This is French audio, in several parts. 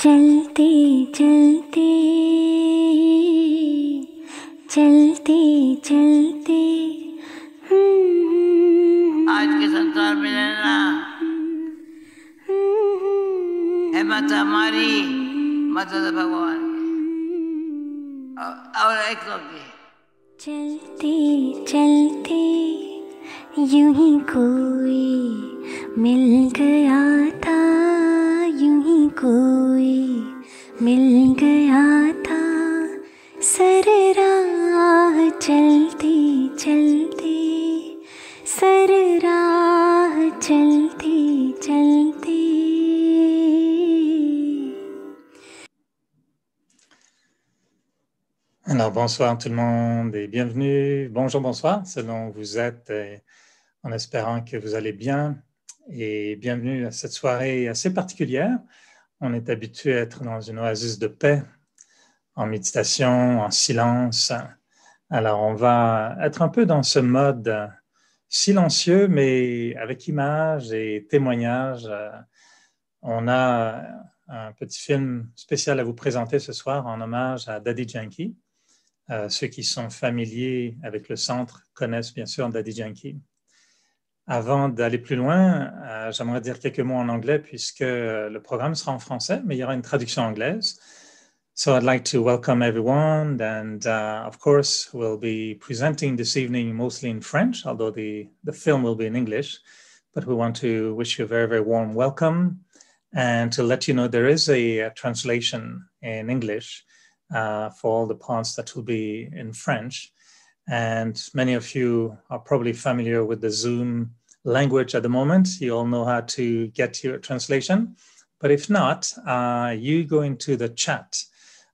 चलते चलते चलते चलते आज के संसार में रहना है मत हमारी मदद भगवान और एक की चलते चलते यूं ही कोई मिल गया था, यूं ही कोई मिल गया था, सर राह चलते चलते, सर राह चलते चलते। Alors bonsoir tout le monde et bienvenue, bonjour, bonsoir selon où vous êtes, en espérant que vous allez bien et bienvenue à cette soirée assez particulière. On est habitué à être dans une oasis de paix, en méditation, en silence. Alors on va être un peu dans ce mode silencieux mais avec images et témoignages. On a un petit film spécial à vous présenter ce soir en hommage à Daddy Yankee. Ceux qui sont familiers avec le centre connaissent bien sûr Daddy Yankee. Avant d'aller plus loin, j'aimerais dire quelques mots en anglais puisque le programme sera en français, mais il y aura une traduction anglaise. So I'd like to welcome everyone, and of course we'll be presenting this evening mostly in French, although the film will be in English. But we want to wish you a very, very warm welcome and to let you know there is a translation in English for all the parts that will be in French. And many of you are probably familiar with the Zoom language at the moment. You all know how to get your translation. But if not, you go into the chat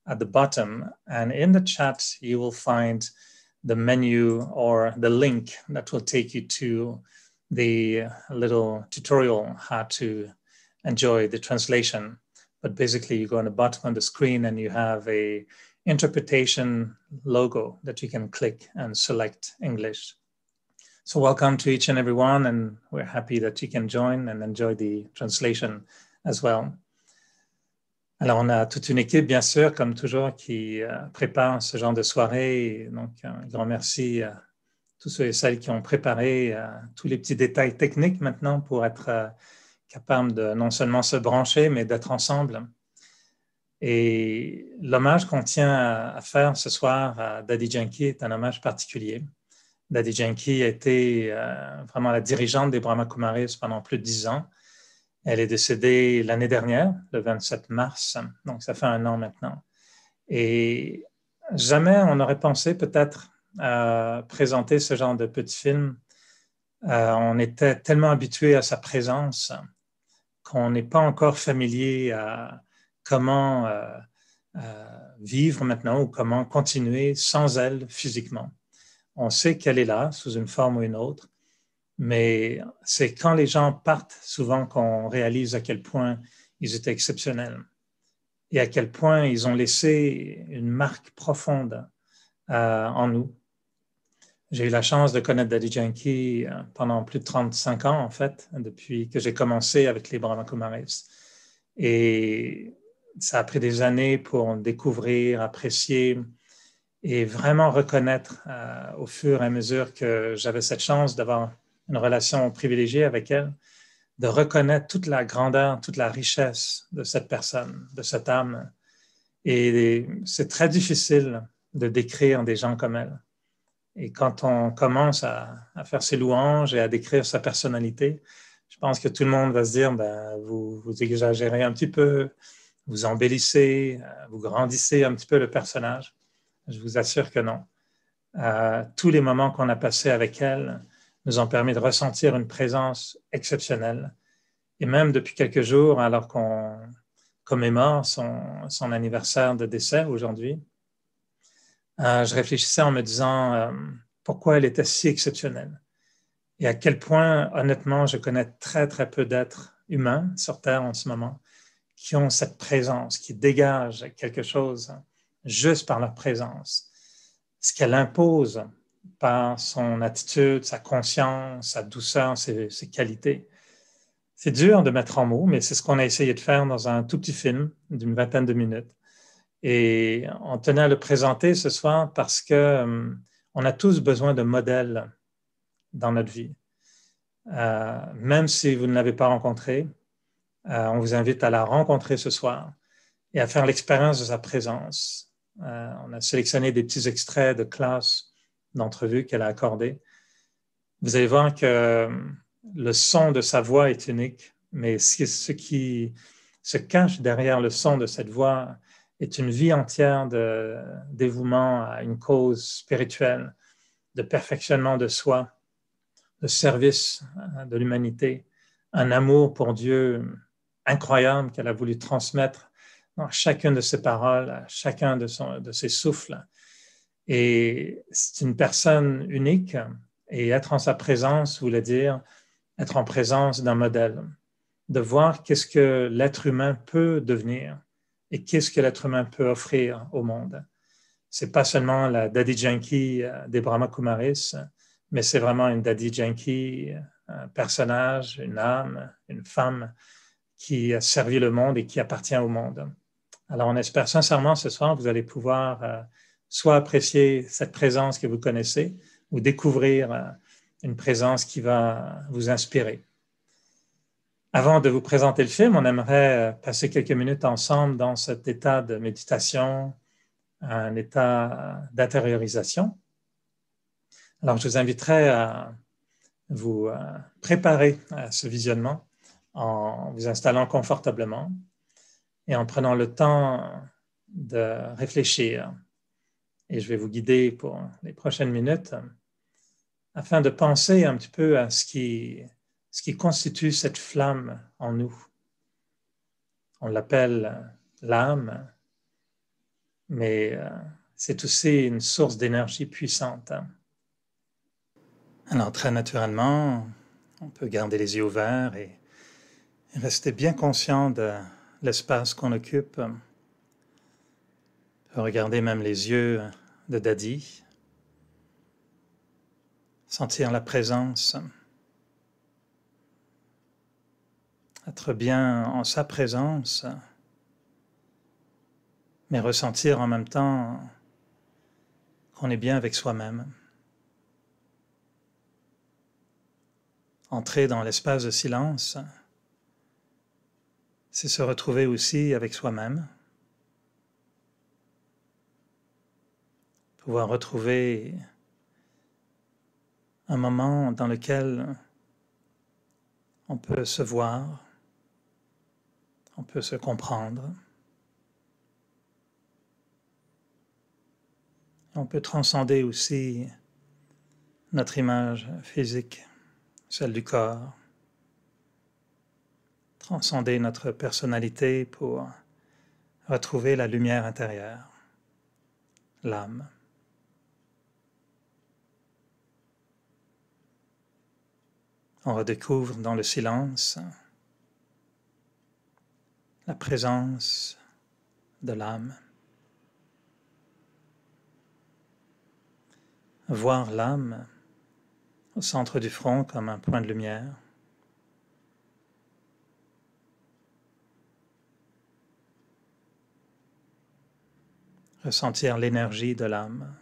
at the bottom, and in the chat, you will find the menu or the link that will take you to the little tutorial how to enjoy the translation. But basically, you go on the bottom of the screen and you have a interpretation logo that you can click and select English. So welcome to each and every one, and we're happy that you can join and enjoy the translation as well. Alors, on a toute une équipe, bien sûr, comme toujours, qui prépare ce genre de soirée. Donc, un grand merci à tous ceux et celles qui ont préparé tous les petits détails techniques maintenant pour être capable de non seulement se brancher, mais d'être ensemble. Et l'hommage qu'on tient à faire ce soir à Daddy Yankee est un hommage particulier. Daddy Yankee a été vraiment la dirigeante des Brahma Kumaris pendant plus de 10 ans. Elle est décédée l'année dernière, le 27 mars, donc ça fait 1 an maintenant. Et jamais on aurait pensé peut-être présenter ce genre de petit film. On était tellement habitué à sa présence qu'on n'est pas encore familier à comment vivre maintenant ou comment continuer sans elle physiquement. On sait qu'elle est là sous une forme ou une autre, mais c'est quand les gens partent souvent qu'on réalise à quel point ils étaient exceptionnels et à quel point ils ont laissé une marque profonde en nous. J'ai eu la chance de connaître Daddy Yankee pendant plus de 35 ans, en fait, depuis que j'ai commencé avec les Brahma Kumaris. Et ça a pris des années pour découvrir, apprécier et vraiment reconnaître au fur et à mesure que j'avais cette chance d'avoir une relation privilégiée avec elle, de reconnaître toute la grandeur, toute la richesse de cette personne, de cette âme. Et c'est très difficile de décrire des gens comme elle. Et quand on commence à faire ses louanges et à décrire sa personnalité, je pense que tout le monde va se dire, vous exagérez un petit peu, vous embellissez, vous grandissez un petit peu le personnage. Je vous assure que non. Tous les moments qu'on a passés avec elle nous ont permis de ressentir une présence exceptionnelle. Et même depuis quelques jours, alors qu'on commémore son anniversaire de décès aujourd'hui, je réfléchissais en me disant pourquoi elle était si exceptionnelle et à quel point, honnêtement, je connais très, très peu d'êtres humains sur Terre en ce moment qui ont cette présence, qui dégagent quelque chose juste par leur présence. Ce qu'elle impose par son attitude, sa conscience, sa douceur, ses qualités. C'est dur de mettre en mots, mais c'est ce qu'on a essayé de faire dans un tout petit film d'une vingtaine de minutes. Et on tenait à le présenter ce soir parce que on a tous besoin de modèles dans notre vie. Même si vous ne l'avez pas rencontré, on vous invite à la rencontrer ce soir et à faire l'expérience de sa présence. On a sélectionné des petits extraits de classe, d'entrevues qu'elle a accordées. Vous allez voir que le son de sa voix est unique, mais ce qui se cache derrière le son de cette voix est une vie entière de dévouement à une cause spirituelle, de perfectionnement de soi, de service de l'humanité, un amour pour Dieu incroyable qu'elle a voulu transmettre dans chacune de ses paroles, à chacun de ses souffles. Et c'est une personne unique, et être en sa présence voulait dire être en présence d'un modèle, de voir qu'est-ce que l'être humain peut devenir et qu'est-ce que l'être humain peut offrir au monde. C'est pas seulement la Daddy Yankee des Brahma Kumaris, mais c'est vraiment une Daddy Yankee, un personnage, une âme, une femme qui a servi le monde et qui appartient au monde. Alors on espère sincèrement ce soir que vous allez pouvoir soit apprécier cette présence que vous connaissez ou découvrir une présence qui va vous inspirer. Avant de vous présenter le film, on aimerait passer quelques minutes ensemble dans cet état de méditation, un état d'intériorisation. Alors, je vous inviterai à vous préparer à ce visionnement en vous installant confortablement et en prenant le temps de réfléchir. Et je vais vous guider pour les prochaines minutes afin de penser un petit peu à ce qui constitue cette flamme en nous. On l'appelle l'âme, mais c'est aussi une source d'énergie puissante. Alors, très naturellement, on peut garder les yeux ouverts et rester bien conscient de l'espace qu'on occupe. On peut regarder même les yeux de Daddy, sentir la présence, être bien en sa présence, mais ressentir en même temps qu'on est bien avec soi-même. Entrer dans l'espace de silence, c'est se retrouver aussi avec soi-même, pouvoir retrouver un moment dans lequel on peut se voir, on peut se comprendre, on peut transcender aussi notre image physique, celle du corps, transcender notre personnalité pour retrouver la lumière intérieure, l'âme. On redécouvre dans le silence la présence de l'âme. Voir l'âme au centre du front comme un point de lumière. Ressentir l'énergie de l'âme.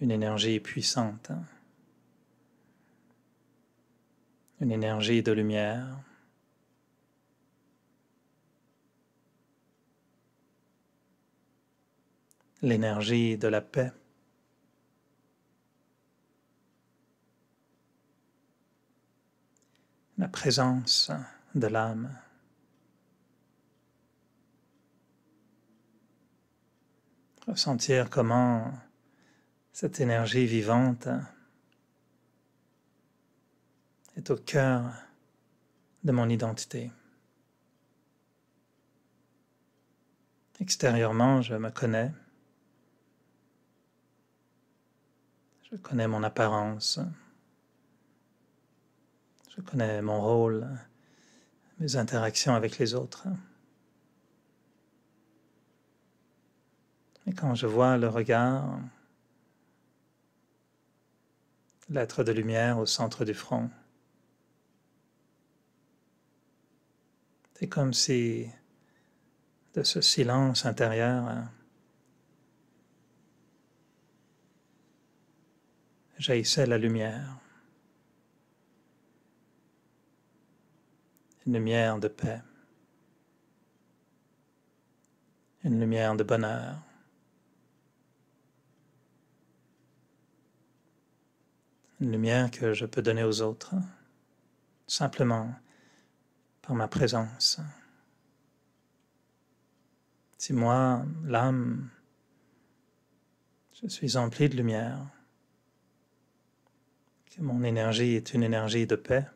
Une énergie puissante. Une énergie de lumière. L'énergie de la paix. La présence de l'âme. Ressentir comment cette énergie vivante est au cœur de mon identité. Extérieurement, je me connais. Je connais mon apparence. Je connais mon rôle, mes interactions avec les autres. Et quand je vois le regard, l'être de lumière au centre du front, c'est comme si de ce silence intérieur jaillissait la lumière, une lumière de paix, une lumière de bonheur, une lumière que je peux donner aux autres, simplement par ma présence. Si moi, l'âme, je suis empli de lumière, que mon énergie est une énergie de paix,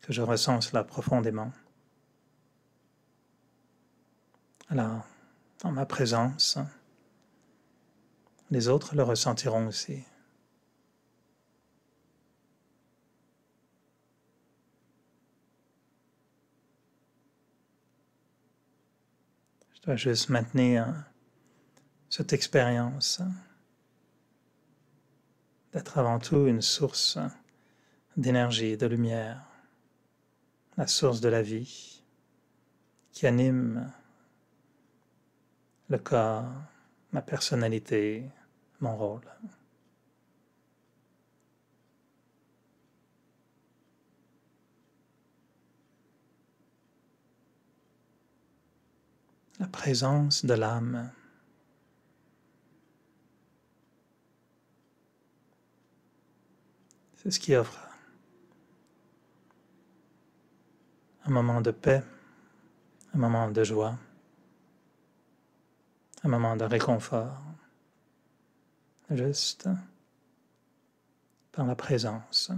que je ressens cela profondément, alors, en ma présence, les autres le ressentiront aussi. Je dois juste maintenir cette expérience d'être avant tout une source d'énergie, de lumière, la source de la vie qui anime le corps, ma personnalité, mon rôle. La présence de l'âme. C'est ce qui offre un moment de paix, un moment de joie, un moment de réconfort, juste par la présence.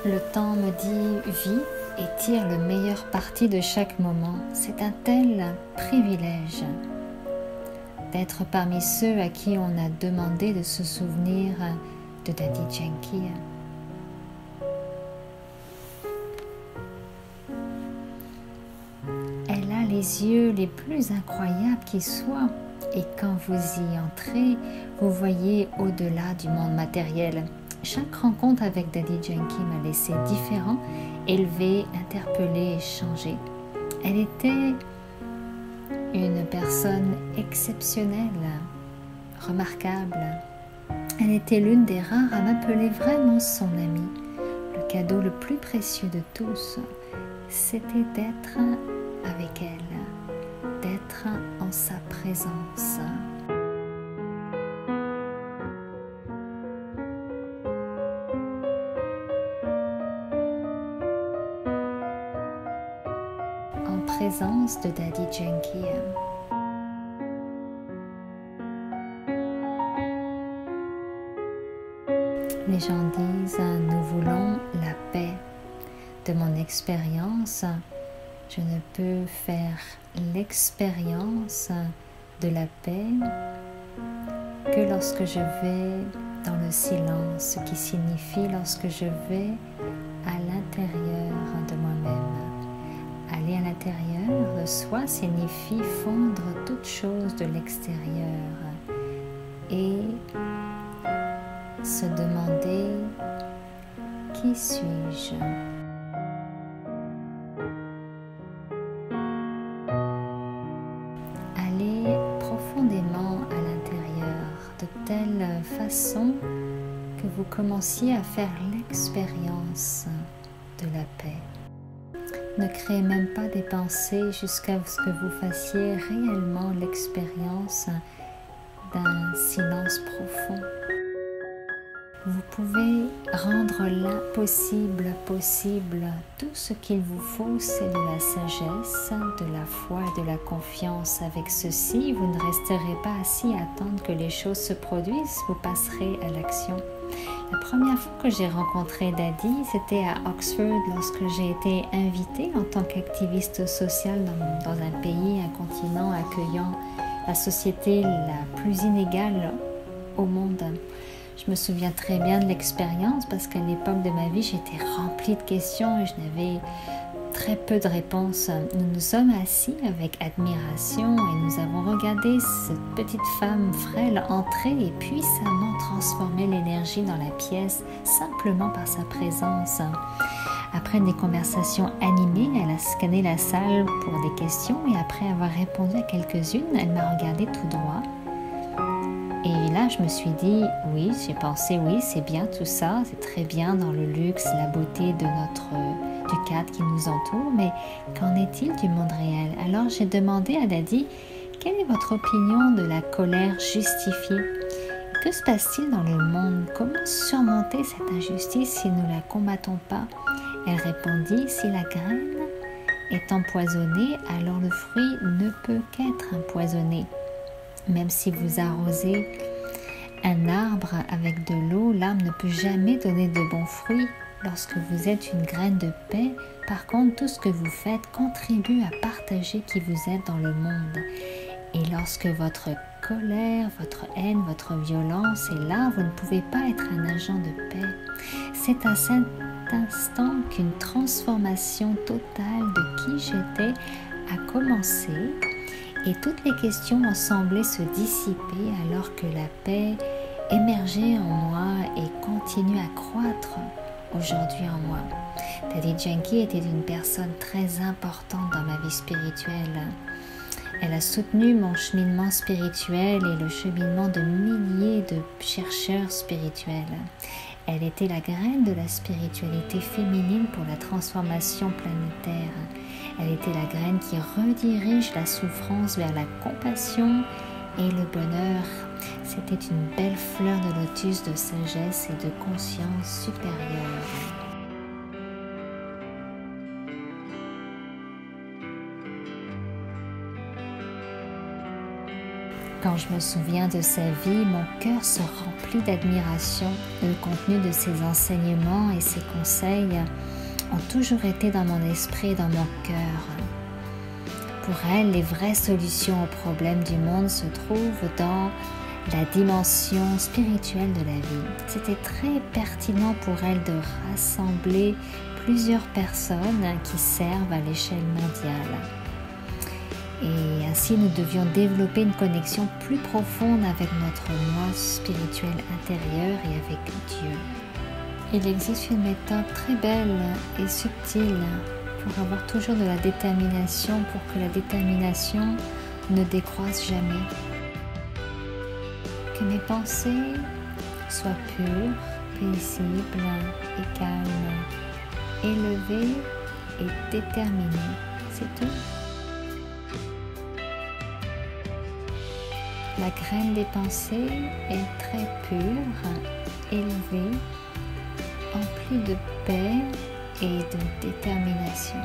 Le temps me dit « vis et tire le meilleur parti de chaque moment ». C'est un tel privilège d'être parmi ceux à qui on a demandé de se souvenir de Daddy Yankee. Elle a les yeux les plus incroyables qui soient, et quand vous y entrez, vous voyez au-delà du monde matériel. Chaque rencontre avec Daddy Yankee m'a laissé différent, élevé, interpellé et changé. Elle était une personne exceptionnelle, remarquable. Elle était l'une des rares à m'appeler vraiment son amie. Le cadeau le plus précieux de tous, c'était d'être avec elle, d'être en sa présence. En présence de Daddy Yankee. Les gens disent « nous voulons la paix ». De mon expérience, je ne peux faire l'expérience de la paix que lorsque je vais dans le silence, ce qui signifie lorsque je vais à l'intérieur de moi-même. Aller à l'intérieur de soi signifie fondre toute chose de l'extérieur et se demander qui suis-je? Aller profondément à l'intérieur de telle façon que vous commenciez à faire l'expérience de la paix. Ne créez même pas des pensées jusqu'à ce que vous fassiez réellement l'expérience d'un silence profond. Vous pouvez rendre l'impossible possible. Tout ce qu'il vous faut, c'est de la sagesse, de la foi et de la confiance. Avec ceci, vous ne resterez pas assis à attendre que les choses se produisent, vous passerez à l'action. La première fois que j'ai rencontré Daddy, c'était à Oxford lorsque j'ai été invitée en tant qu'activiste sociale dans un pays, un continent accueillant la société la plus inégale au monde. Je me souviens très bien de l'expérience parce qu'à l'époque de ma vie, j'étais remplie de questions et je n'avais très peu de réponses. Nous nous sommes assis avec admiration et nous avons regardé cette petite femme frêle entrer et puissamment transformer l'énergie dans la pièce simplement par sa présence. Après des conversations animées, elle a scanné la salle pour des questions et après avoir répondu à quelques-unes, elle m'a regardé tout droit. Et là, je me suis dit, oui, j'ai pensé, oui, c'est bien tout ça, c'est très bien dans le luxe, la beauté de du cadre qui nous entoure, mais qu'en est-il du monde réel? Alors, j'ai demandé à Daddy, quelle est votre opinion de la colère justifiée? Que se passe-t-il dans le monde? Comment surmonter cette injustice si nous ne la combattons pas? Elle répondit, si la graine est empoisonnée, alors le fruit ne peut qu'être empoisonné. Même si vous arrosez un arbre avec de l'eau, l'arbre ne peut jamais donner de bons fruits. Lorsque vous êtes une graine de paix, par contre, tout ce que vous faites contribue à partager qui vous êtes dans le monde. Et lorsque votre colère, votre haine, votre violence est là, vous ne pouvez pas être un agent de paix. C'est à cet instant qu'une transformation totale de qui j'étais a commencé. Et toutes les questions ont semblé se dissiper alors que la paix émergeait en moi et continue à croître aujourd'hui en moi. Daddy Yankee était une personne très importante dans ma vie spirituelle. Elle a soutenu mon cheminement spirituel et le cheminement de milliers de chercheurs spirituels. Elle était la graine de la spiritualité féminine pour la transformation planétaire. Elle était la graine qui redirige la souffrance vers la compassion et le bonheur. C'était une belle fleur de lotus de sagesse et de conscience supérieure. Quand je me souviens de sa vie, mon cœur se remplit d'admiration. Le contenu de ses enseignements et ses conseils ont toujours été dans mon esprit et dans mon cœur. Pour elle, les vraies solutions aux problèmes du monde se trouvent dans la dimension spirituelle de la vie. C'était très pertinent pour elle de rassembler plusieurs personnes qui servent à l'échelle mondiale. Et ainsi, nous devions développer une connexion plus profonde avec notre moi spirituel intérieur et avec Dieu. Il existe une méthode très belle et subtile pour avoir toujours de la détermination, pour que la détermination ne décroisse jamais. Que mes pensées soient pures, paisibles et calmes, élevées et déterminées. C'est tout. La graine des pensées est très pure, élevée, emplie de paix et de détermination.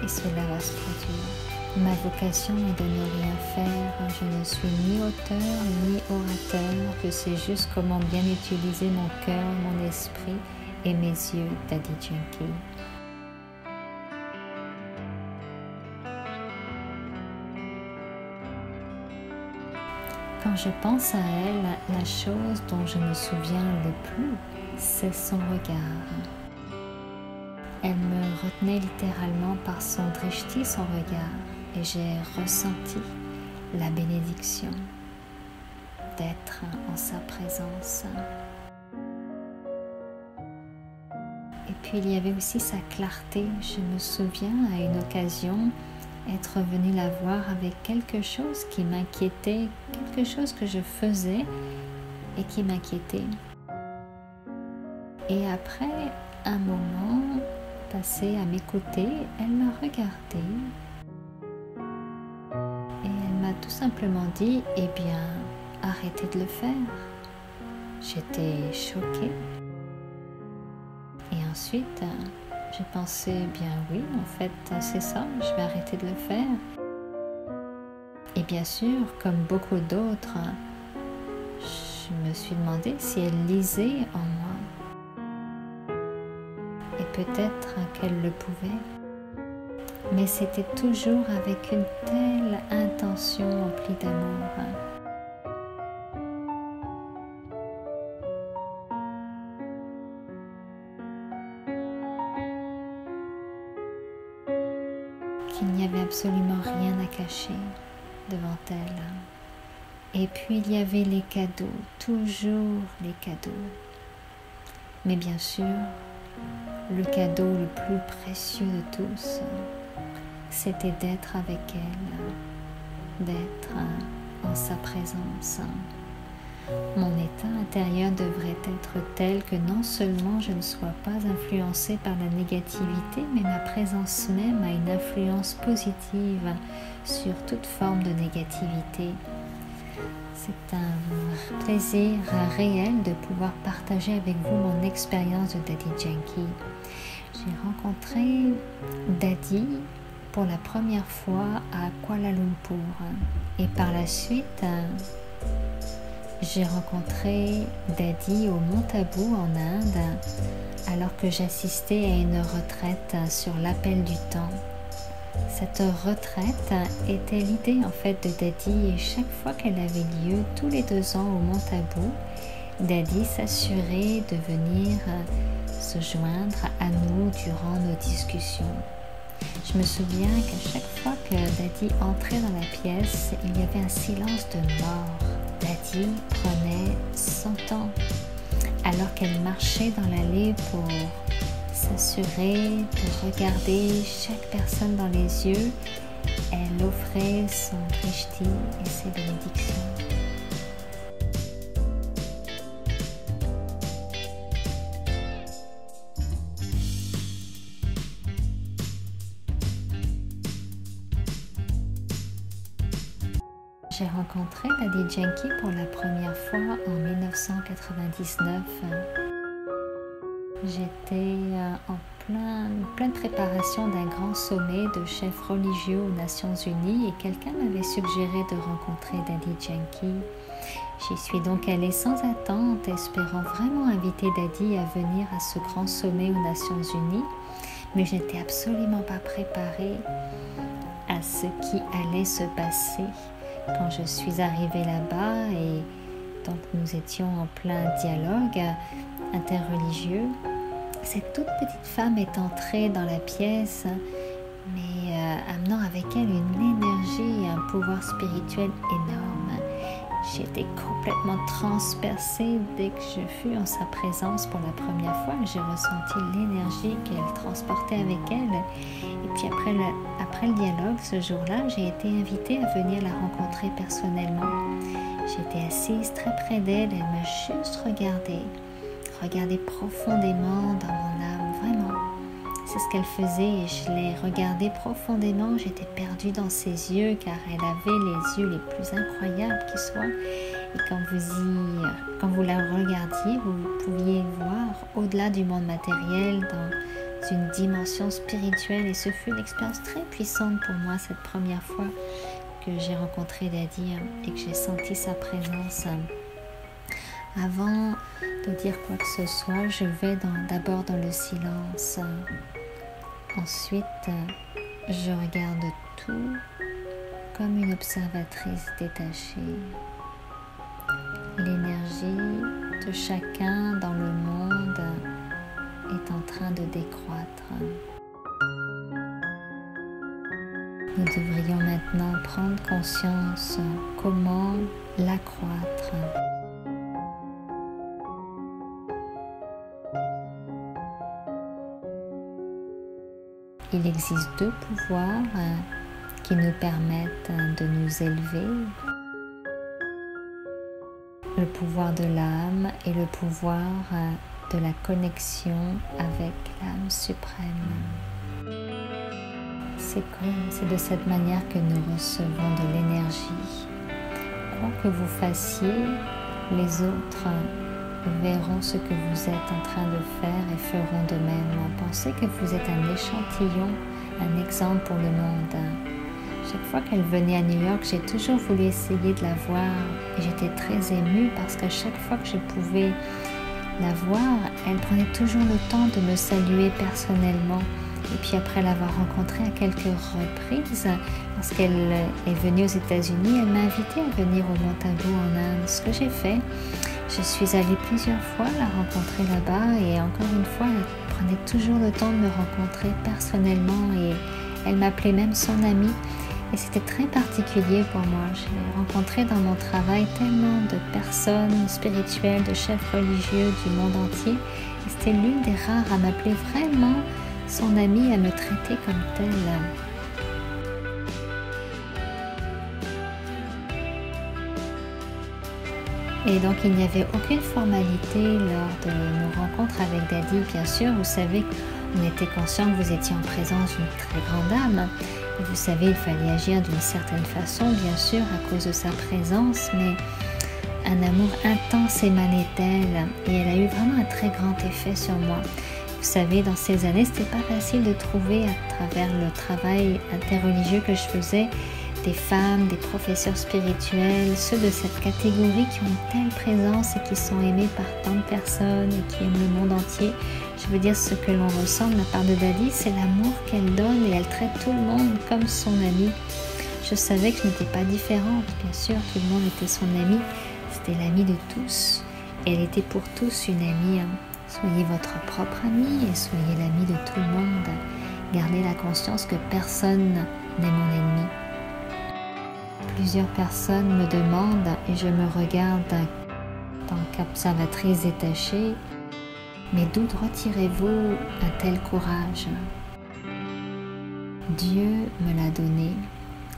Et cela va se produire. Ma vocation est de ne rien faire. Je ne suis ni auteur ni orateur. Je sais juste comment bien utiliser mon cœur, mon esprit et mes yeux, Daddy Janki. Quand je pense à elle, la chose dont je me souviens le plus, c'est son regard. Elle me retenait littéralement par son drishti, son regard, et j'ai ressenti la bénédiction d'être en sa présence. Et puis il y avait aussi sa clarté. Je me souviens à une occasion être venue la voir avec quelque chose qui m'inquiétait, quelque chose que je faisais et qui m'inquiétait. Et après un moment passé à mes côtés, elle m'a regardée et elle m'a tout simplement dit « Eh bien, arrêtez de le faire ». J'étais choquée. Et ensuite, j'ai pensé, bien oui, en fait, c'est ça, je vais arrêter de le faire. Et bien sûr, comme beaucoup d'autres, je me suis demandé si elle lisait en moi. Et peut-être qu'elle le pouvait. Mais c'était toujours avec une telle intention emplie d'amour. Qu'il n'y avait absolument rien à cacher devant elle. Et puis il y avait les cadeaux, toujours les cadeaux. Mais bien sûr, le cadeau le plus précieux de tous, c'était d'être avec elle, d'être en sa présence. Mon état intérieur devrait être tel que non seulement je ne sois pas influencée par la négativité, mais ma présence même a une influence positive sur toute forme de négativité. C'est un plaisir réel de pouvoir partager avec vous mon expérience de Daddy Janki. J'ai rencontré Daddy pour la première fois à Kuala Lumpur et par la suite j'ai rencontré Daddy au Mont Abu en Inde alors que j'assistais à une retraite sur l'appel du temps. Cette retraite était l'idée en fait de Daddy et chaque fois qu'elle avait lieu tous les 2 ans au Mont Abu, Daddy s'assurait de venir se joindre à nous durant nos discussions. Je me souviens qu'à chaque fois que Daddy entrait dans la pièce, il y avait un silence de mort. Daddy prenait son temps alors qu'elle marchait dans l'allée pour s'assurer de regarder chaque personne dans les yeux. Elle offrait son drishti et ses bénédictions. J'ai rencontré Daddy Janki pour la première fois en 1999. J'étais en pleine préparation d'un grand sommet de chefs religieux aux Nations Unies et quelqu'un m'avait suggéré de rencontrer Dadi Janki. J'y suis donc allée sans attente, espérant vraiment inviter Dadi à venir à ce grand sommet aux Nations Unies, mais je n'étais absolument pas préparée à ce qui allait se passer. Quand je suis arrivée là-bas et donc nous étions en plein dialogue interreligieux, cette toute petite femme est entrée dans la pièce, mais amenant avec elle une énergie et un pouvoir spirituel énorme. J'étais complètement transpercée dès que je fus en sa présence pour la première fois. J'ai ressenti l'énergie qu'elle transportait avec elle. Et puis après le dialogue, ce jour-là, j'ai été invitée à venir la rencontrer personnellement. J'étais assise très près d'elle, elle m'a juste regardé profondément dans mon âme, vraiment. C'est ce qu'elle faisait et je l'ai regardée profondément. J'étais perdue dans ses yeux car elle avait les yeux les plus incroyables qui soient. Et quand vous la regardiez, vous pouviez voir au-delà du monde matériel dans une dimension spirituelle. Et ce fut une expérience très puissante pour moi cette première fois que j'ai rencontré Dadi et que j'ai senti sa présence. Avant de dire quoi que ce soit, je vais d'abord dans le silence. Ensuite, je regarde tout comme une observatrice détachée. L'énergie de chacun dans le monde est en train de décroître. Nous devrions maintenant prendre conscience comment l'accroître. Il existe deux pouvoirs qui nous permettent de nous élever. Le pouvoir de l'âme et le pouvoir de la connexion avec l'âme suprême. C'est de cette manière que nous recevons de l'énergie. Quoi que vous fassiez, les autres verront ce que vous êtes en train de faire et feront de même. Pensez que vous êtes un échantillon, un exemple pour le monde. Chaque fois qu'elle venait à New York, j'ai toujours voulu essayer de la voir et j'étais très émue parce qu'à chaque fois que je pouvais la voir, elle prenait toujours le temps de me saluer personnellement. Et puis après l'avoir rencontrée à quelques reprises, lorsqu'elle est venue aux États-Unis, elle m'a invitée à venir au Mont Abu en Inde. Ce que j'ai fait, je suis allée plusieurs fois la rencontrer là-bas et encore une fois, elle prenait toujours le temps de me rencontrer personnellement et elle m'appelait même son amie. Et c'était très particulier pour moi. J'ai rencontré dans mon travail tellement de personnes spirituelles, de chefs religieux du monde entier. Et c'était l'une des rares à m'appeler vraiment son amie, à me traiter comme telle. Et donc il n'y avait aucune formalité lors de nos rencontres avec Dadi. Bien sûr, vous savez, on était conscient que vous étiez en présence d'une très grande âme. Vous savez, il fallait agir d'une certaine façon, bien sûr, à cause de sa présence, mais un amour intense émanait d'elle et elle a eu vraiment un très grand effet sur moi. Vous savez, dans ces années, c'était pas facile de trouver à travers le travail interreligieux que je faisais des femmes, des professeurs spirituels, ceux de cette catégorie qui ont une telle présence et qui sont aimés par tant de personnes et qui aiment le monde entier. Je veux dire, ce que l'on ressent de la part de Dadi, c'est l'amour qu'elle donne et elle traite tout le monde comme son amie. Je savais que je n'étais pas différente, bien sûr, tout le monde était son amie. C'était l'amie de tous et elle était pour tous une amie. Soyez votre propre amie et soyez l'amie de tout le monde. Gardez la conscience que personne n'est mon ennemi. Plusieurs personnes me demandent et je me regarde en tant qu'observatrice détachée, mais d'où retirez-vous un tel courage? Dieu me l'a donné.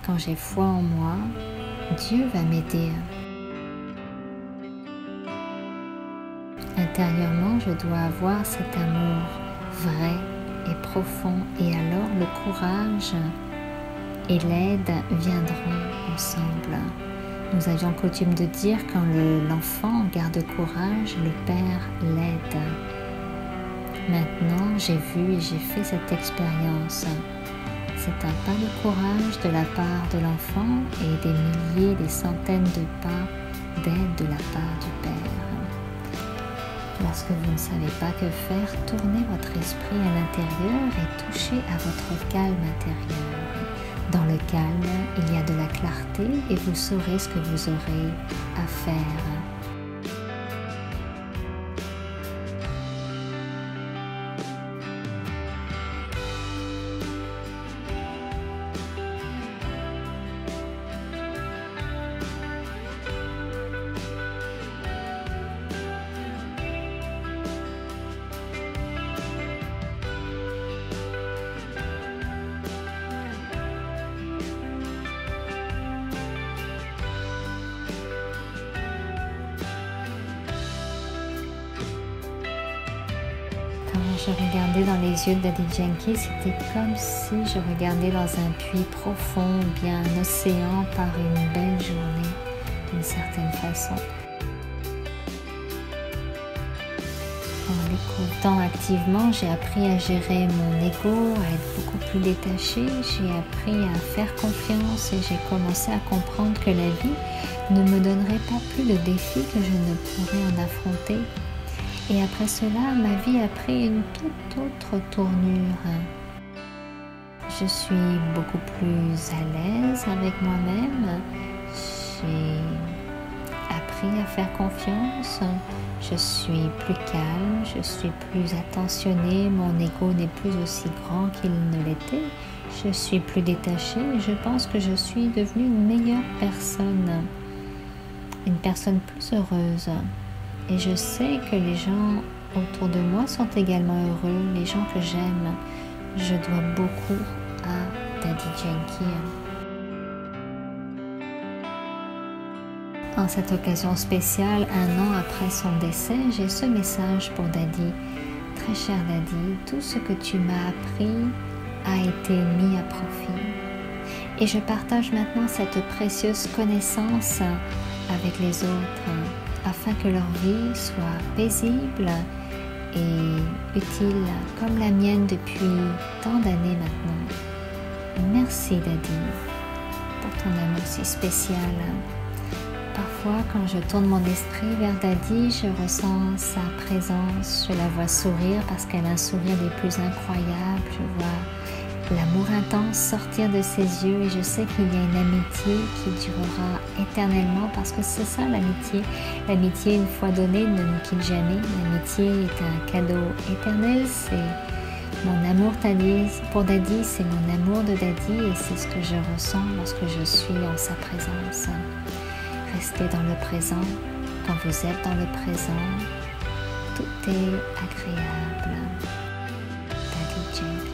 Quand j'ai foi en moi, Dieu va m'aider. Intérieurement, je dois avoir cet amour vrai et profond et alors le courage et l'aide viendront ensemble. Nous avions coutume de dire quand l'enfant garde courage, le Père l'aide. Maintenant, j'ai vu et j'ai fait cette expérience. C'est un pas de courage de la part de l'enfant et des milliers, des centaines de pas d'aide de la part du Père. Lorsque vous ne savez pas que faire, tournez votre esprit à l'intérieur et touchez à votre calme intérieur. Dans le calme, il y a de la clarté et vous saurez ce que vous aurez à faire. Quand je regardais dans les yeux de Daddy Yankee, c'était comme si je regardais dans un puits profond, bien un océan par une belle journée, d'une certaine façon. En l'écoutant activement, j'ai appris à gérer mon ego, à être beaucoup plus détaché. J'ai appris à faire confiance et j'ai commencé à comprendre que la vie ne me donnerait pas plus de défis que je ne pourrais en affronter. Et après cela, ma vie a pris une toute autre tournure. Je suis beaucoup plus à l'aise avec moi-même. J'ai appris à faire confiance. Je suis plus calme, je suis plus attentionnée. Mon ego n'est plus aussi grand qu'il ne l'était. Je suis plus détachée et je pense que je suis devenue une meilleure personne. Une personne plus heureuse. Et je sais que les gens autour de moi sont également heureux, les gens que j'aime. Je dois beaucoup à Daddy Yankee. En cette occasion spéciale, 1 an après son décès, j'ai ce message pour Daddy. Très cher Daddy, tout ce que tu m'as appris a été mis à profit. Et je partage maintenant cette précieuse connaissance avec les autres, afin que leur vie soit paisible et utile comme la mienne depuis tant d'années maintenant. Merci Daddy pour ton amour si spécial. Parfois, quand je tourne mon esprit vers Daddy, je ressens sa présence, je la vois sourire parce qu'elle a un sourire des plus incroyables. Je vois l'amour intense sortir de ses yeux et je sais qu'il y a une amitié qui durera éternellement parce que c'est ça l'amitié. L'amitié, une fois donnée, ne nous quitte jamais. L'amitié est un cadeau éternel. C'est mon amour pour Daddy, c'est mon amour de Daddy et c'est ce que je ressens lorsque je suis en sa présence. Restez dans le présent. Quand vous êtes dans le présent, tout est agréable. Daddy Yankee.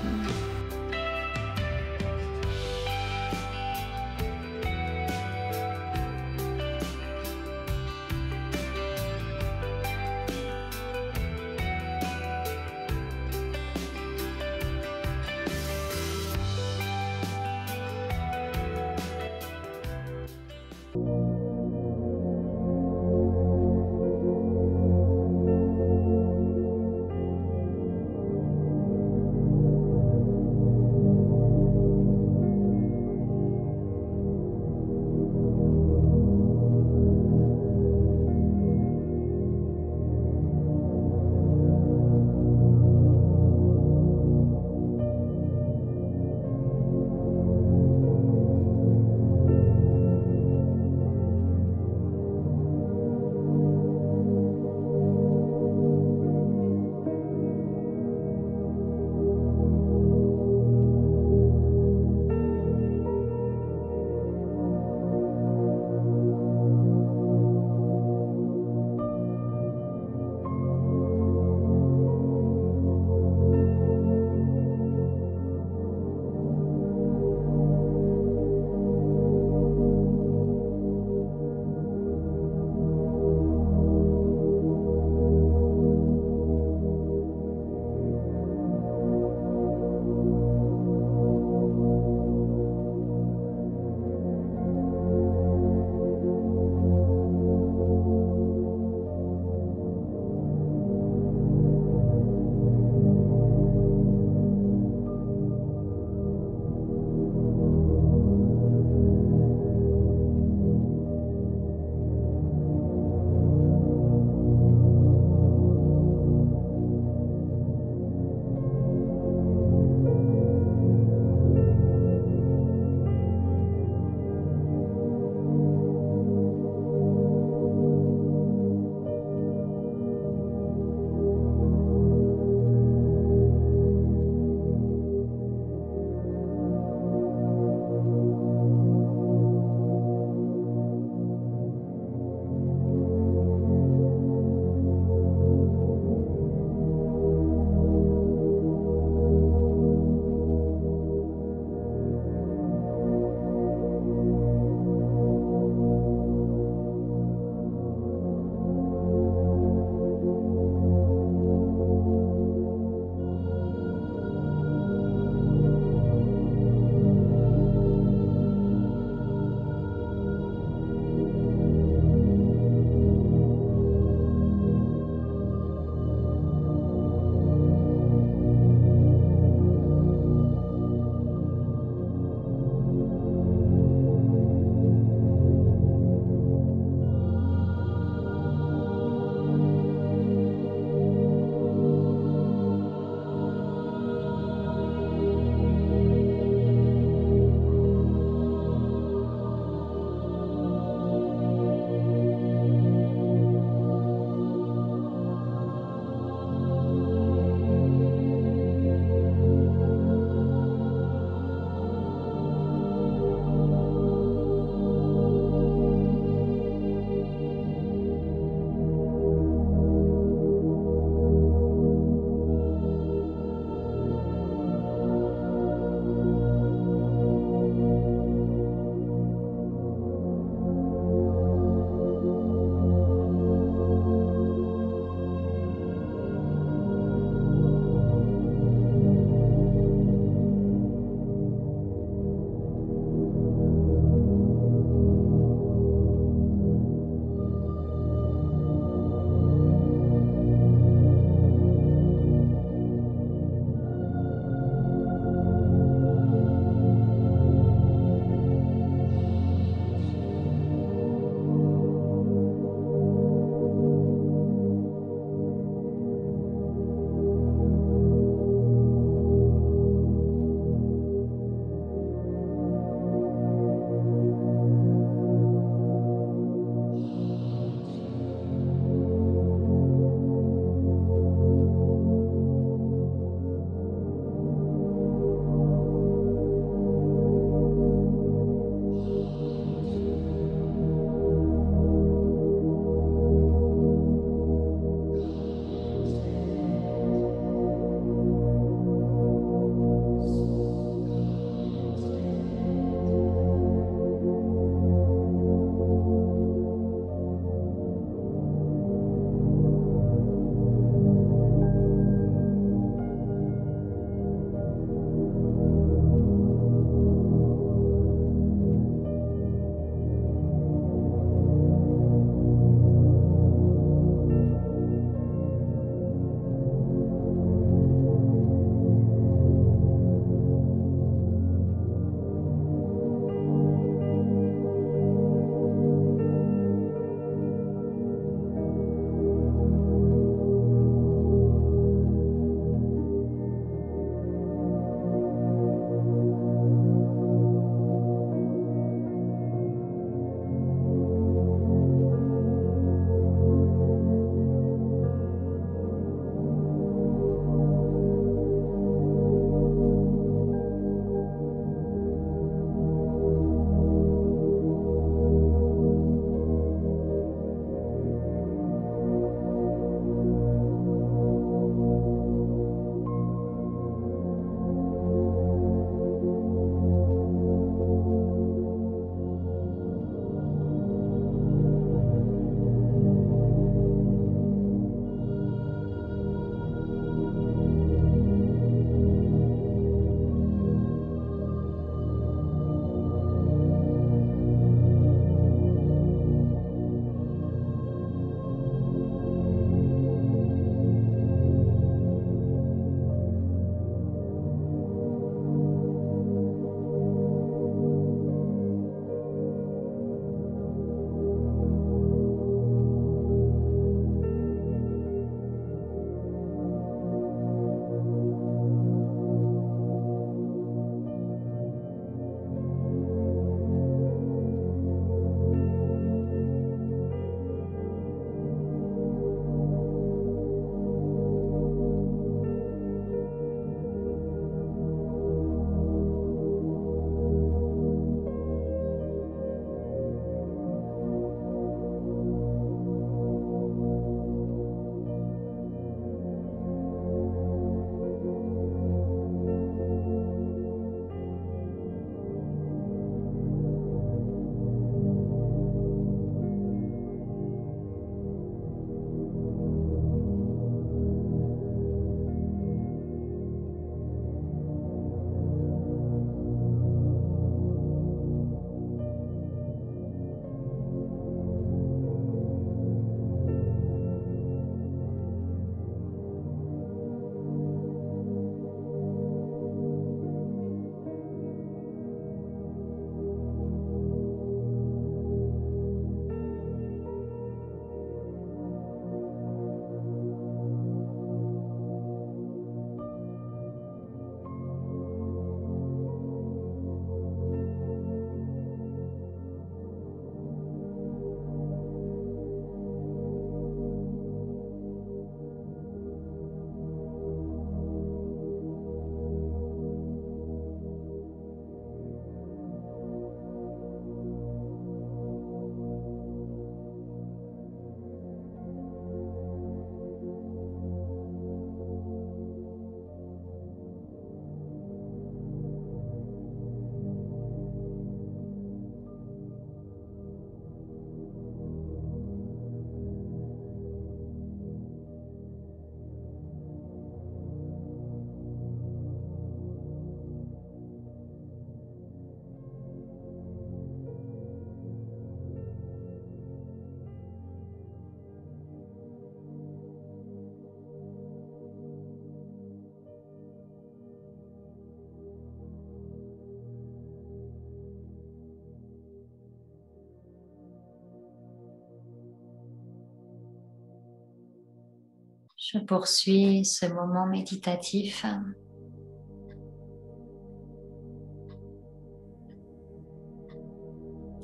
Je poursuis ce moment méditatif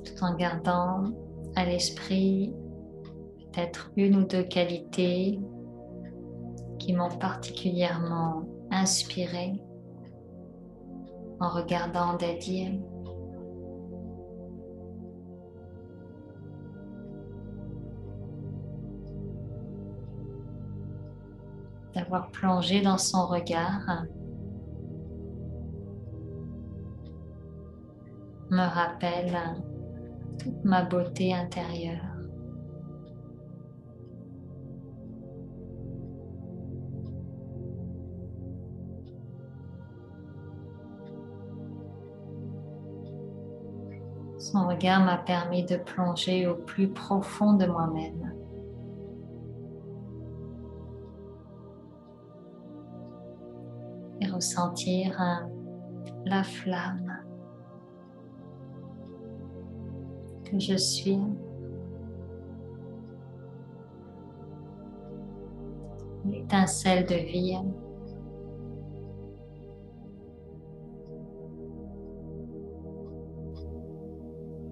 tout en gardant à l'esprit peut-être une ou deux qualités qui m'ont particulièrement inspirée en regardant Dadi. D'avoir plongé dans son regard me rappelle toute ma beauté intérieure. Son regard m'a permis de plonger au plus profond de moi-même. Et ressentir la flamme que je suis, l'étincelle de vie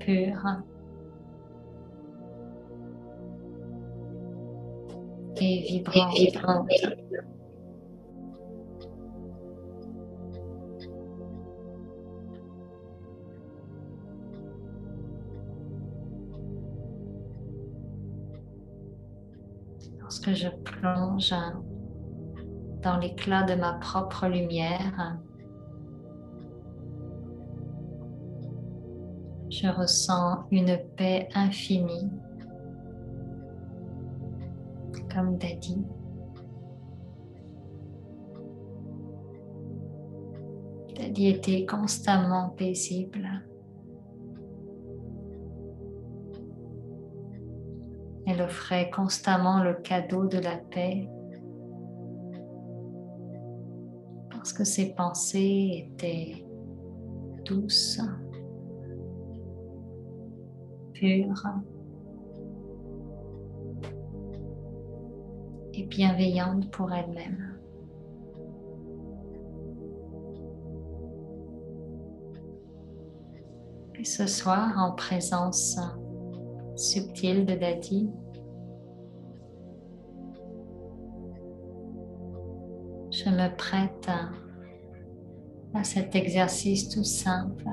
pure et vibrante. Lorsque je plonge dans l'éclat de ma propre lumière, je ressens une paix infinie, comme Dadi. Dadi était constamment paisible. Elle offrait constamment le cadeau de la paix parce que ses pensées étaient douces, pures et bienveillantes pour elle-même. Et ce soir, en présence subtile de Dadi, je me prête à cet exercice tout simple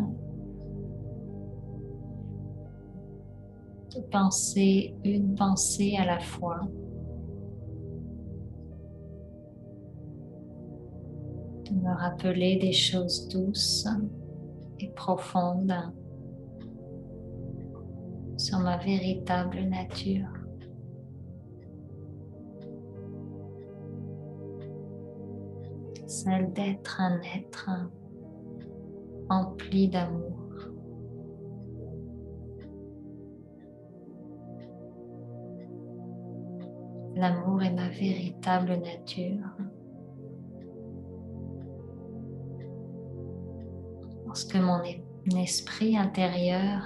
de penser une pensée à la fois, de me rappeler des choses douces et profondes sur ma véritable nature. Celle d'être un être empli d'amour. L'amour est ma véritable nature. Lorsque mon esprit intérieur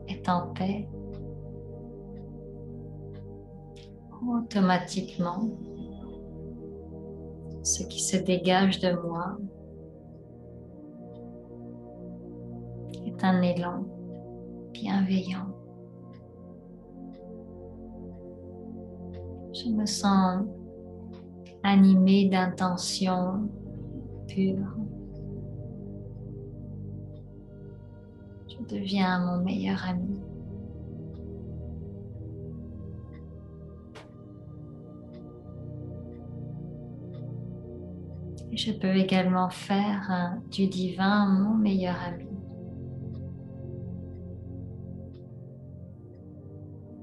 est en paix, automatiquement, ce qui se dégage de moi est un élan bienveillant. Je me sens animée d'intentions pures. Je deviens mon meilleur ami. Et je peux également faire du divin mon meilleur ami.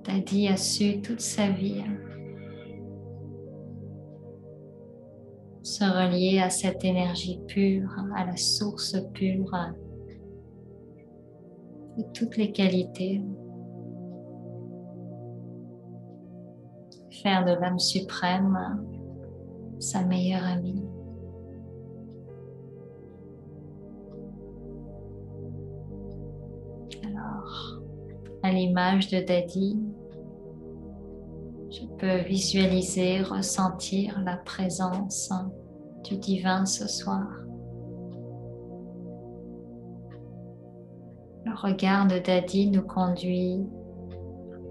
Dadi a su toute sa vie se relier à cette énergie pure, à la source pure de toutes les qualités. Faire de l'âme suprême sa meilleure amie. Alors, à l'image de Dadi, Je peux visualiser, ressentir la présence du divin ce soir. Le regard de Dadi nous conduit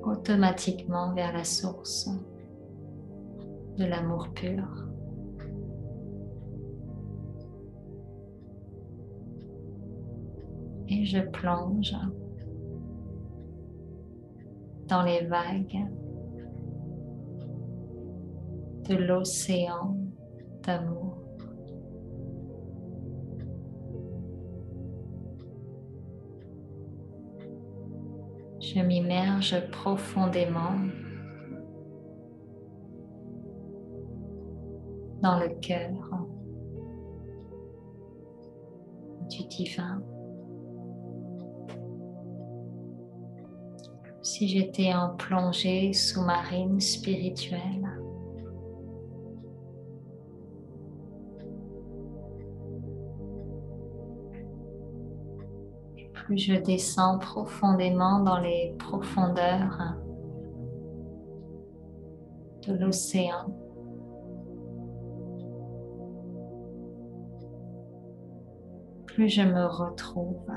automatiquement vers la source de l'amour pur. Et je plonge dans les vagues de l'océan d'amour. Je m'immerge profondément dans le cœur du divin. Comme si j'étais en plongée sous-marine spirituelle. Plus je descends profondément dans les profondeurs de l'océan, plus je me retrouve.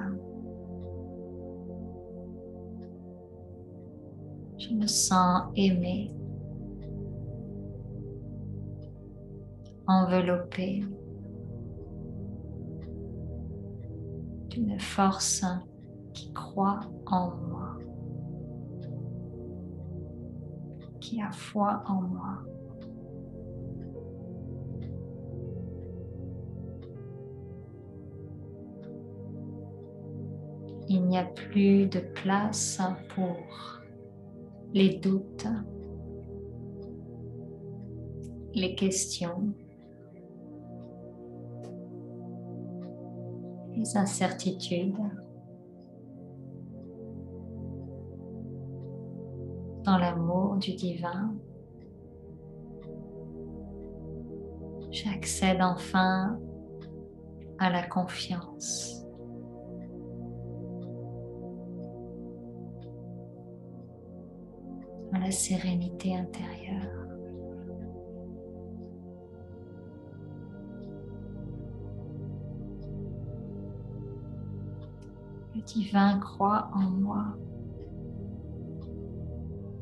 Je me sens aimée, enveloppée d'une force qui croit en moi, qui a foi en moi. Il n'y a plus de place pour les doutes, les questions, les incertitudes. Dans l'amour du divin, j'accède enfin à la confiance. À la sérénité intérieure. Le divin croit en moi,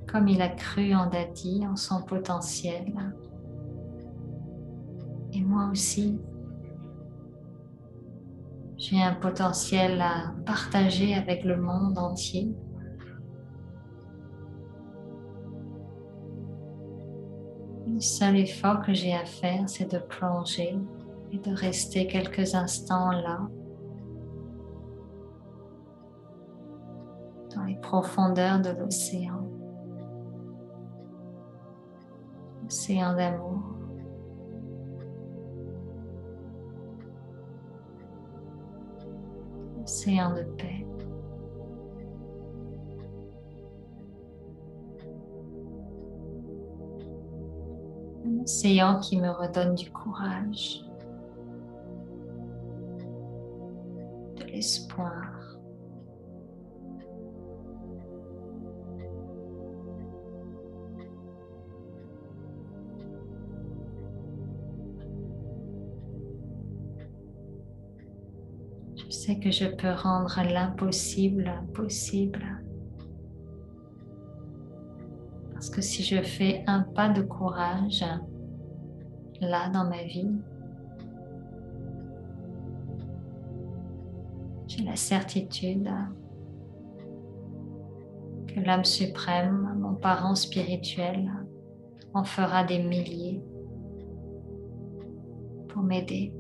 comme il a cru en Dadi, en son potentiel. Et moi aussi, j'ai un potentiel à partager avec le monde entier. Le seul effort que j'ai à faire, c'est de plonger et de rester quelques instants là, dans les profondeurs de l'océan, l'océan d'amour. L'océan de paix. Un océan qui me redonne du courage, de l'espoir. Je sais que je peux rendre l'impossible possible. Parce que si je fais un pas de courage, là dans ma vie, j'ai la certitude que l'âme suprême, mon parent spirituel, en fera des milliers pour m'aider.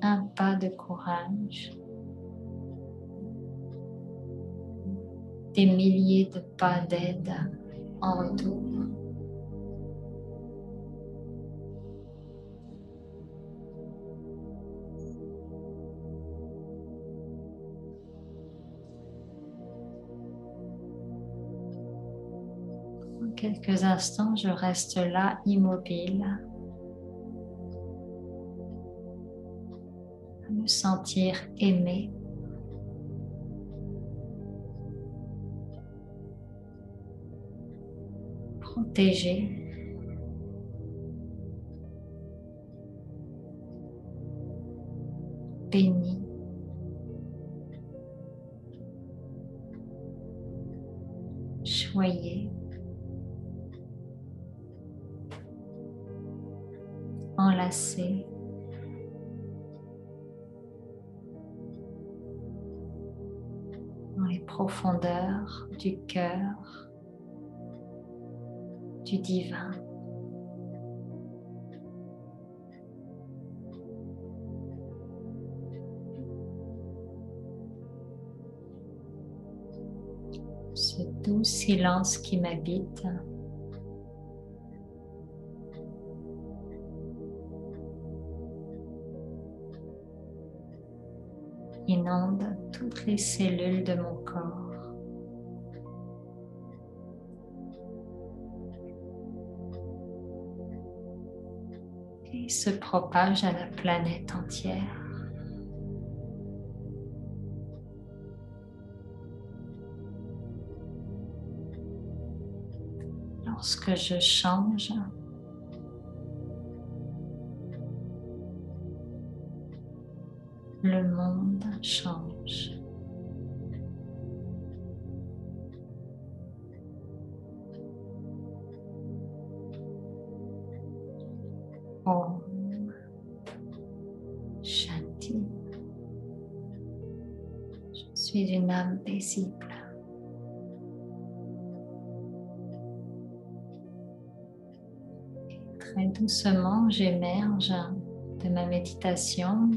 Un pas de courage, des milliers de pas d'aide en retour. En quelques instants, je reste là immobile, à me sentir aimée, protégé. Béni. Choyé. Enlacé. Dans les profondeurs du cœur, du divin. Ce doux silence qui m'habite inonde toutes les cellules de mon corps. Et se propage à la planète entière. Lorsque je change, le monde change. Om Shanti. Je suis une âme paisible. Et très doucement, j'émerge de ma méditation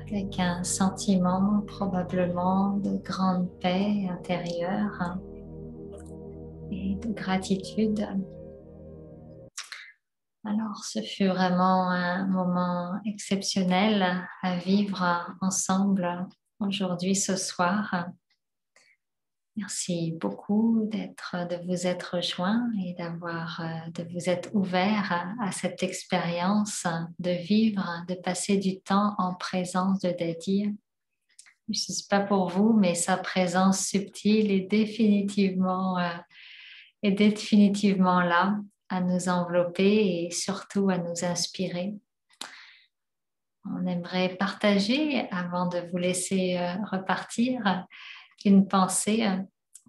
avec un sentiment probablement de grande paix intérieure et de gratitude. Alors, ce fut vraiment un moment exceptionnel à vivre ensemble aujourd'hui, ce soir. Merci beaucoup de vous être rejoints et de vous être ouverts à cette expérience de vivre, de passer du temps en présence de Dadi. Je ne sais pas pour vous, mais sa présence subtile est définitivement là à nous envelopper et surtout à nous inspirer. On aimerait partager, avant de vous laisser repartir, une pensée.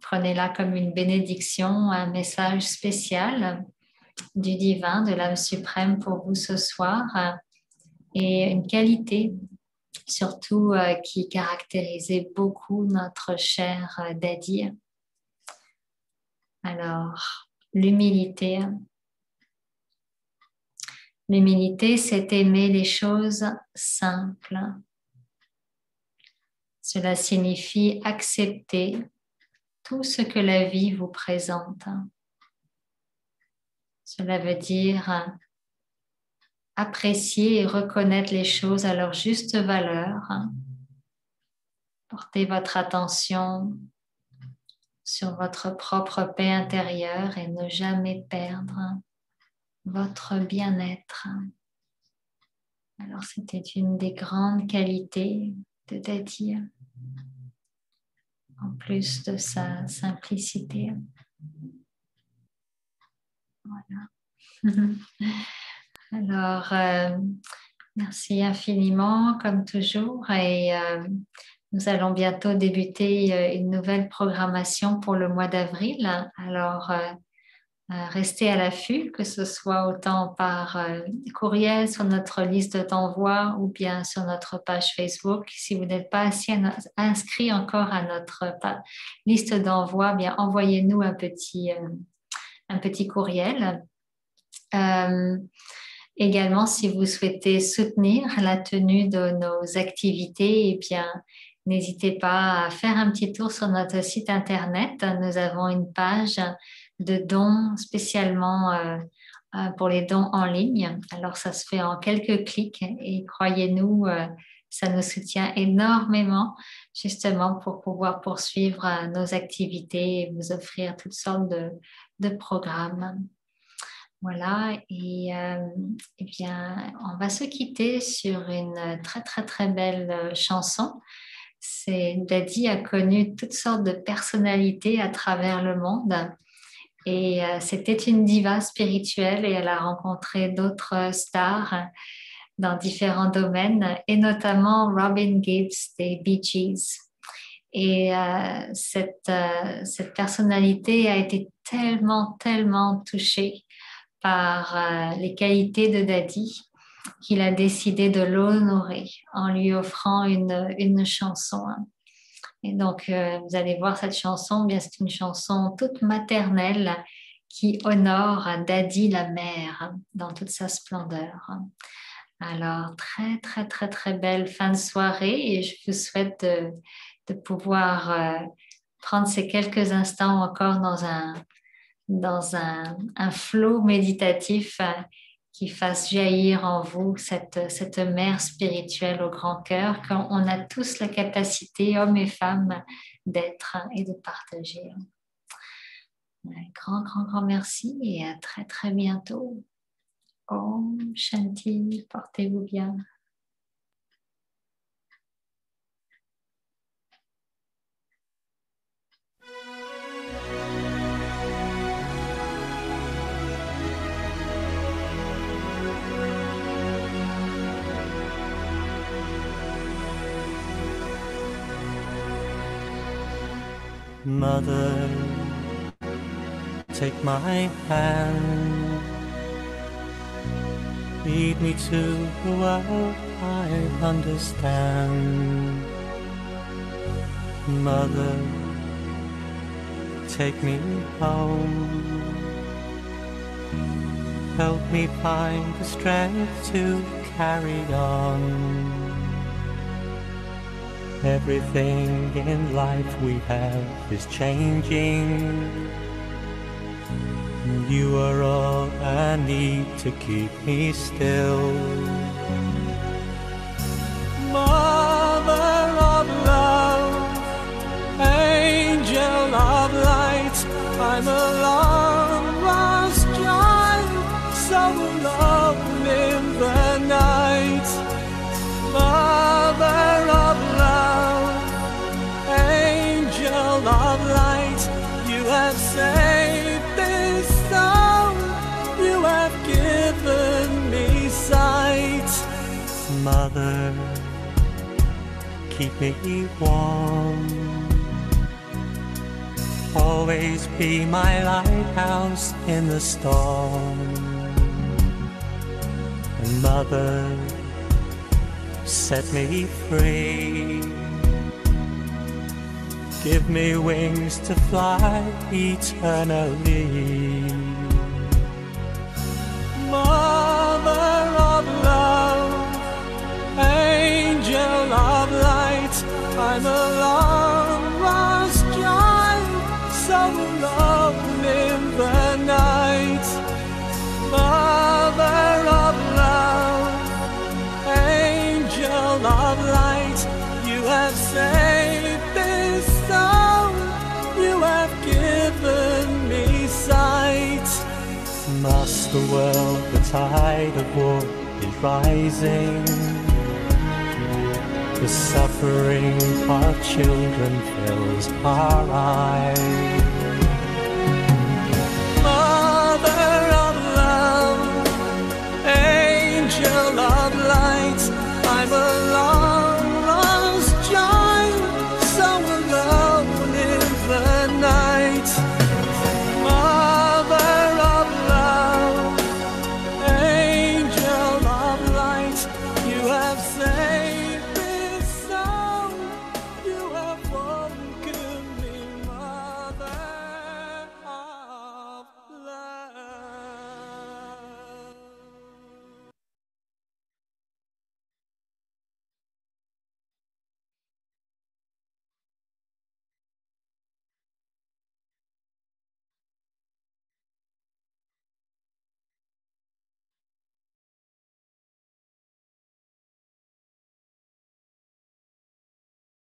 Prenez-la comme une bénédiction, un message spécial du divin, de l'âme suprême pour vous ce soir, et une qualité surtout qui caractérisait beaucoup notre cher Dadi. Alors, l'humilité. L'humilité, c'est aimer les choses simples. Cela signifie accepter tout ce que la vie vous présente. Cela veut dire apprécier et reconnaître les choses à leur juste valeur. Portez votre attention sur votre propre paix intérieure et ne jamais perdre votre bien-être. Alors, c'était une des grandes qualités de Dadi, en plus de sa simplicité. Voilà. Alors, merci infiniment, comme toujours, et nous allons bientôt débuter une nouvelle programmation pour le mois d'avril. Alors, restez à l'affût, que ce soit autant par courriel sur notre liste d'envoi ou bien sur notre page Facebook. Si vous n'êtes pas inscrit encore à notre liste d'envoi, bien envoyez-nous un petit courriel. Également, si vous souhaitez soutenir la tenue de nos activités, eh bien, n'hésitez pas à faire un petit tour sur notre site internet. Nous avons une page de dons spécialement pour les dons en ligne. Alors, ça se fait en quelques clics et croyez-nous, ça nous soutient énormément justement pour pouvoir poursuivre nos activités et vous offrir toutes sortes de programmes. Voilà, et eh bien, on va se quitter sur une très, très, très belle chanson. Daddy a connu toutes sortes de personnalités à travers le monde. Et c'était une diva spirituelle et elle a rencontré d'autres stars dans différents domaines, et notamment Robin Gibbs des Bee Gees. Et cette personnalité a été tellement touchée par les qualités de Daddy qu'il a décidé de l'honorer en lui offrant une chanson. Et donc, vous allez voir cette chanson, bien c'est une chanson toute maternelle qui honore Daddy la mère dans toute sa splendeur. Alors, très belle fin de soirée et je vous souhaite de pouvoir prendre ces quelques instants encore dans un flow méditatif qui fasse jaillir en vous cette mère spirituelle au grand cœur qu'on a tous la capacité, hommes et femmes, d'être et de partager. Un grand merci et à très bientôt. Om Shanti, portez-vous bien. Mother, take my hand, lead me to the world I understand. Mother, take me home, help me find the strength to carry on. Everything in life we have is changing. You are all I need to keep me still. Mother of love, angel of light, I'm a long lost child, so alone in the night. Mother of love, angel of light, you have saved this soul, you have given me sight. Mother, keep me warm, always be my lighthouse in the storm. And Mother, set me free, give me wings to fly eternally. Mother of love, angel of light, I'm a long lost child, so alone in the night. Mother of love, angel of light, you have saved this soul, you have given me sight. Across the world, the tide of war is rising. The suffering of our children fills our eyes. Mother of love, angel of light, I'm a